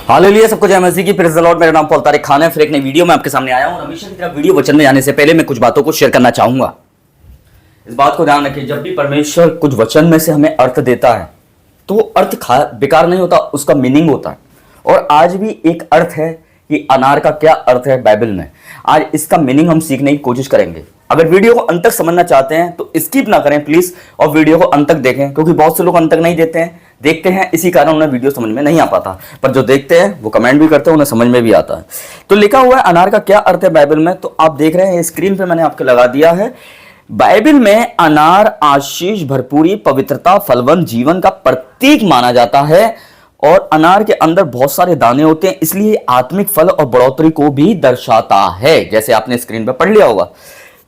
Hallelujah, सबको जय मसीह की। Praise the Lord. मेरा नाम पॉल तारिक खान है। फिर एक नई वीडियो में आपके सामने आया हूं और हमेशा की तरह वीडियो वचन में जाने से पहले मैं कुछ बातों को शेयर करना चाहूंगा। इस बात को ध्यान रखिए, जब भी परमेश्वर कुछ वचन में से हमें अर्थ देता है तो वो अर्थ बेकार नहीं होता, उसका मीनिंग होता है। और आज भी एक अर्थ है कि अनार का क्या अर्थ है बाइबल में। आज इसका मीनिंग हम सीखने की कोशिश करेंगे। अगर वीडियो को अंत तक समझना चाहते हैं तो स्किप ना करें प्लीज, और वीडियो को अंत तक देखें, क्योंकि बहुत से लोग अंत तक नहीं देखते हैं, इसी कारण उन्हें वीडियो समझ में नहीं आ पाता। पर जो देखते हैं वो कमेंट भी करते हैं, उन्हें समझ में भी आता है। तो लिखा हुआ है अनार का क्या अर्थ है बाइबल में, तो आप देख रहे हैं स्क्रीन पे मैंने आपको लगा दिया है। बाइबल में अनार आशीष, भरपूरी, पवित्रता, फलवंत जीवन का प्रतीक माना जाता है। और अनार के अंदर बहुत सारे दाने होते हैं, इसलिए आत्मिक फल और बढ़ोतरी को भी दर्शाता है, जैसे आपने स्क्रीन पर पढ़ लिया होगा।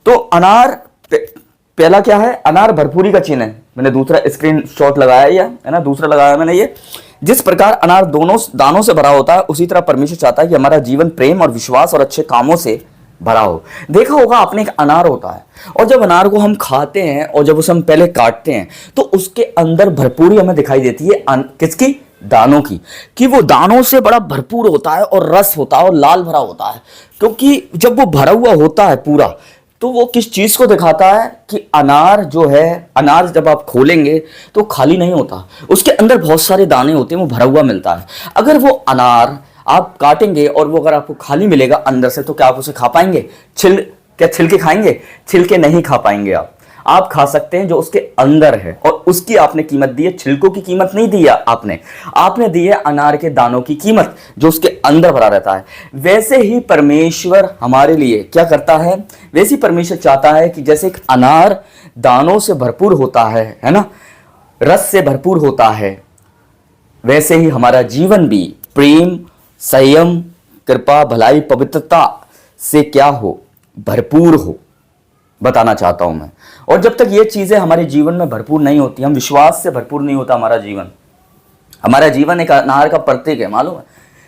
तो अनार पहला क्या है? अनार भरपूरी का चिन्ह है। मैंने दूसरा स्क्रीन शॉट लगाया है ना, दूसरा लगाया मैंने ये। जिस प्रकार अनार दोनों दानों से भरा होता है, उसी तरह परमेश्वर चाहता है कि हमारा जीवन प्रेम और विश्वास और अच्छे कामों से भरा हो। देखा होगा आपने, एक अनार होता है और जब अनार को हम खाते हैं और जब उसे हम पहले काटते हैं तो उसके अंदर भरपूरी हमें दिखाई देती है। किसकी? दानों की। कि वो दानों से बड़ा भरपूर होता है और रस होता है और लाल भरा होता है। क्योंकि जब वो भरा हुआ होता है पूरा, तो वो किस चीज को दिखाता है कि अनार जो है, अनार जब आप खोलेंगे तो खाली नहीं होता, उसके अंदर बहुत सारे दाने होते हैं, वो भरा हुआ मिलता है। अगर वो अनार आप काटेंगे और वो अगर आपको खाली मिलेगा अंदर से, तो क्या आप उसे खा पाएंगे? क्या छिलके खाएंगे? छिलके नहीं खा पाएंगे। आप खा सकते हैं जो उसके अंदर है, और उसकी आपने कीमत दी है। छिलकों की कीमत नहीं दी है आपने दी है अनार के दानों की कीमत, जो उसके अंदर भरा रहता है। वैसे ही परमेश्वर हमारे लिए क्या करता है? वैसे ही परमेश्वर चाहता है कि जैसे एक अनार दानों से भरपूर होता है ना, रस से भरपूर होता है, वैसे ही हमारा जीवन भी प्रेम, संयम, कृपा, भलाई, पवित्रता से क्या हो? भरपूर हो, बताना चाहता हूं मैं। और जब तक ये चीजें हमारे जीवन में भरपूर नहीं होती, हम विश्वास से भरपूर नहीं होता हमारा जीवन एक अनार का प्रतीक है, मालूम है।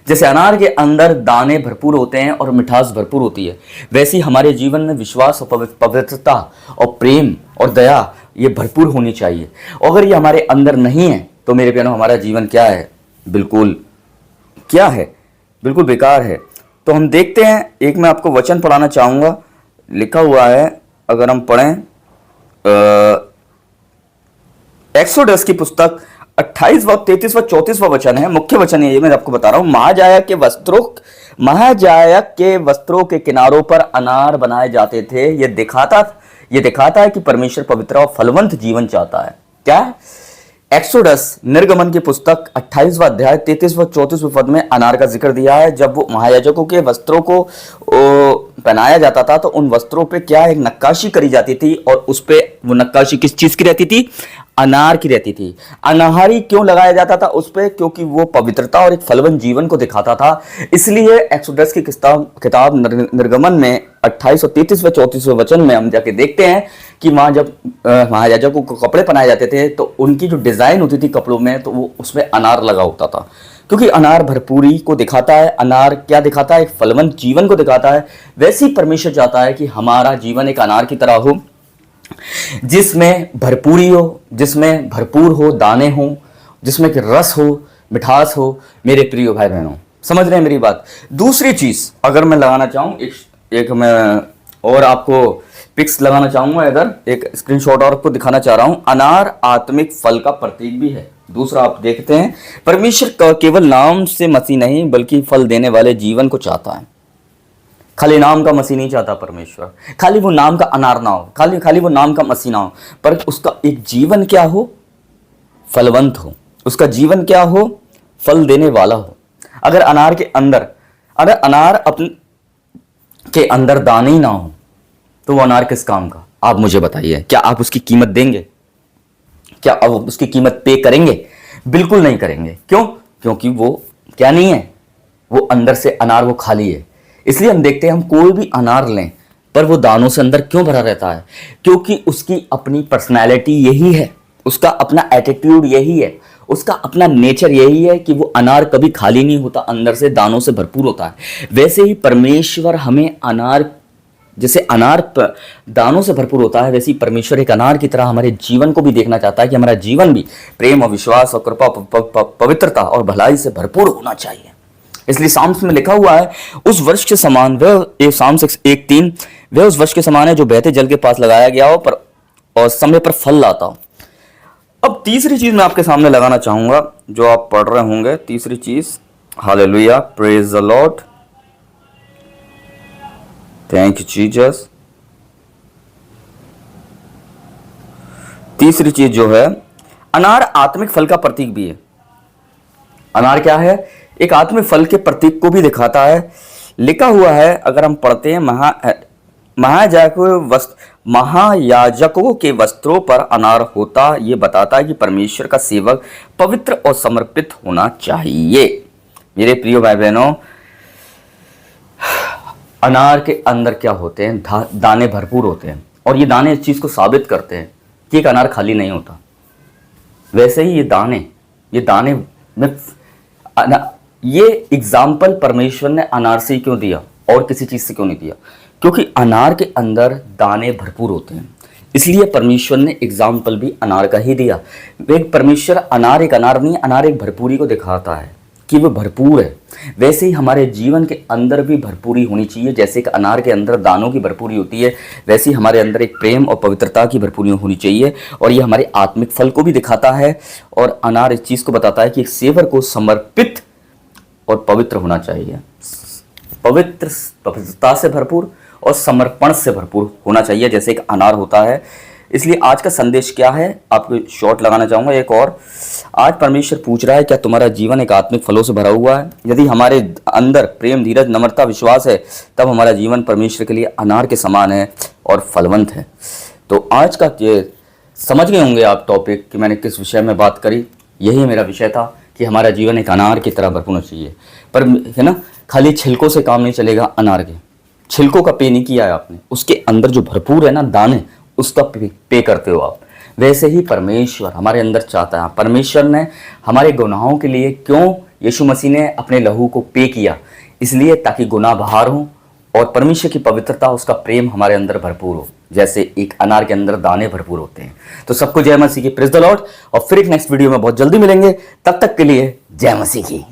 जैसे अनार के अंदर दाने भरपूर होते हैं और मिठास भरपूर होती है, वैसे ही हमारे जीवन में विश्वास और पवित्रता और प्रेम और दया ये भरपूर होनी चाहिए। अगर ये हमारे अंदर नहीं है तो मेरे प्यारों, हमारा जीवन क्या है? बिल्कुल क्या है? बिल्कुल बेकार है। तो हम देखते हैं, एक मैं आपको वचन पढ़ाना चाहूंगा। लिखा हुआ है, अगर हम पढ़ें एक्सोडस की पुस्तक 28वां, 33वां, 34वां वचन है। मुख्य वचन है ये, मैं आपको बता रहा हूं। महाजायक के वस्त्रों के किनारों पर अनार बनाए जाते थे। ये दिखाता है कि परमेश्वर पवित्र और फलवंत जीवन चाहता है। क्या? एक्सोडस, निर्गमन की पुस्तक 28वां अध्याय 33वां 34वें पद में अनार का जिक्र दिया है। जब वो महायाजकों के वस्त्रों को पहनाया जाता था तो उन वस्त्रों पे क्या एक नक्काशी करी जाती थी, और उस पे वो नक्काशी किस चीज की रहती थी? अनार की रहती थी। अनाहरी क्यों लगाया जाता था उस पे? क्योंकि वो पवित्रता और एक फलवंत जीवन को दिखाता था। इसलिए एक्सोडस की किताब निर्गमन में 28 और 33वें 34वें वचन में हम जाके देखते हैं कि वहां जब महायाजकों को कपड़े पहनाए जाते थे तो उनकी जो डिजाइन होती थी कपड़ों में, तो वो उसमें अनार लगा होता था। क्योंकि अनार भरपूरी को दिखाता है। अनार क्या दिखाता है? एक फलवंत जीवन को दिखाता है। वैसे ही परमेश्वर चाहता है कि हमारा जीवन एक अनार की तरह हो, जिसमें भरपूरी हो, जिसमें भरपूर हो, दाने हो, जिसमें कि रस हो, मिठास हो। मेरे प्रिय भाई बहनों, समझ रहे हैं मेरी बात? दूसरी चीज अगर मैं लगाना चाहूं, एक मैं और आपको पिक्स लगाना चाहूंगा, अगर एक स्क्रीनशॉट और आपको दिखाना चाह रहा हूं। अनार आत्मिक फल का प्रतीक भी है। दूसरा आप देखते हैं, परमेश्वर केवल नाम से मसीह नहीं बल्कि फल देने वाले जीवन को चाहता है। खाली नाम का मसीह नहीं चाहता परमेश्वर, खाली वो नाम का अनार ना हो, खाली वो नाम का मसीह ना हो, पर उसका एक जीवन क्या हो? फलवंत हो। उसका जीवन क्या हो? फल देने वाला हो। अगर अनार अपने के अंदर दाने ही ना हो तो वो अनार किस काम का? आप मुझे बताइए, क्या आप उसकी कीमत देंगे? क्या आप उसकी कीमत पे करेंगे? बिल्कुल नहीं करेंगे। क्यों? क्योंकि वो क्या नहीं है, वो अंदर से अनार वो खाली है। इसलिए हम देखते हैं, हम कोई भी अनार लें पर वो दानों से अंदर क्यों भरा रहता है? क्योंकि उसकी अपनी पर्सनैलिटी यही है, उसका अपना एटीट्यूड यही है, उसका अपना नेचर यही है कि वो अनार कभी खाली नहीं होता, अंदर से दानों से भरपूर होता है। वैसे ही परमेश्वर हमें अनार, जैसे अनार दानों से भरपूर होता है, वैसे ही परमेश्वर एक अनार की तरह हमारे जीवन को भी देखना चाहता है कि हमारा जीवन भी प्रेम और विश्वास और कृपा, पवित्रता और भलाई से भरपूर होना चाहिए। इसलिए साम्स में लिखा हुआ है, उस वर्ष के समान वह, साम्स 1:3, वह उस वर्ष के समान है जो बहते जल के पास लगाया गया हो पर और समय पर फल लाता हो। अब तीसरी चीज मैं आपके सामने लगाना चाहूंगा जो आप पढ़ रहे होंगे। तीसरी चीज, hallelujah, praise the Lord, thank you Jesus. तीसरी चीज जो है, अनार आत्मिक फल का प्रतीक भी है। अनार क्या है? एक आत्मिक फल के प्रतीक को भी दिखाता है। लिखा हुआ है, अगर हम पढ़ते हैं, महायाजकों के वस्त्रों पर अनार होता, ये बताता है कि परमेश्वर का सेवक पवित्र और समर्पित होना चाहिए। मेरे प्रिय भाई बहनों, अनार के अंदर क्या होते हैं? दाने भरपूर होते हैं, और ये दाने इस चीज को साबित करते हैं कि एक अनार खाली नहीं होता। वैसे ही ये दाने में ये एग्जाम्पल परमेश्वर ने अनार से क्यों दिया और किसी चीज से क्यों नहीं दिया? क्योंकि अनार के अंदर दाने भरपूर होते हैं, इसलिए परमेश्वर ने एग्जाम्पल भी अनार का ही दिया। परमेश्वर अनार एक अनार नहीं, अनार एक भरपूरी को दिखाता है कि वो भरपूर है। वैसे ही हमारे जीवन के अंदर भी भरपूरी होनी चाहिए। जैसे कि अनार के अंदर दानों की भरपूरी होती है, वैसे ही हमारे अंदर एक प्रेम और पवित्रता की भरपूरी होनी चाहिए। और ये हमारे आत्मिक फल को भी दिखाता है। और अनार इस चीज़ को बताता है कि एक सेवक को समर्पित और पवित्र होना चाहिए, पवित्रता से भरपूर और समर्पण से भरपूर होना चाहिए, जैसे एक अनार होता है। इसलिए आज का संदेश क्या है, आपको शॉर्ट लगाना चाहूँगा एक और। आज परमेश्वर पूछ रहा है, क्या तुम्हारा जीवन एक आत्मिक फलों से भरा हुआ है? यदि हमारे अंदर प्रेम, धीरज, नम्रता, विश्वास है, तब हमारा जीवन परमेश्वर के लिए अनार के समान है और फलवंत है। तो आज का ये समझ गए होंगे आप टॉपिक कि मैंने किस विषय में बात करी। यही मेरा विषय था कि हमारा जीवन एक अनार की तरह भरपूर होना चाहिए। पर है ना, खाली छिलकों से काम नहीं चलेगा। अनार के छिलकों का पे नहीं किया है आपने, उसके अंदर जो भरपूर है ना दाने, उसका पे करते हो आप। वैसे ही परमेश्वर हमारे अंदर चाहता है। परमेश्वर ने हमारे गुनाहों के लिए क्यों यीशु मसीह ने अपने लहू को पे किया? इसलिए ताकि गुनाह बाहर हो और परमेश्वर की पवित्रता, उसका प्रेम हमारे अंदर भरपूर हो, जैसे एक अनार के अंदर दाने भरपूर होते हैं। तो सबको जय मसीह की, प्रेज द लॉर्ड। और फिर एक नेक्स्ट वीडियो में बहुत जल्दी मिलेंगे। तब तक के लिए जय मसीह की।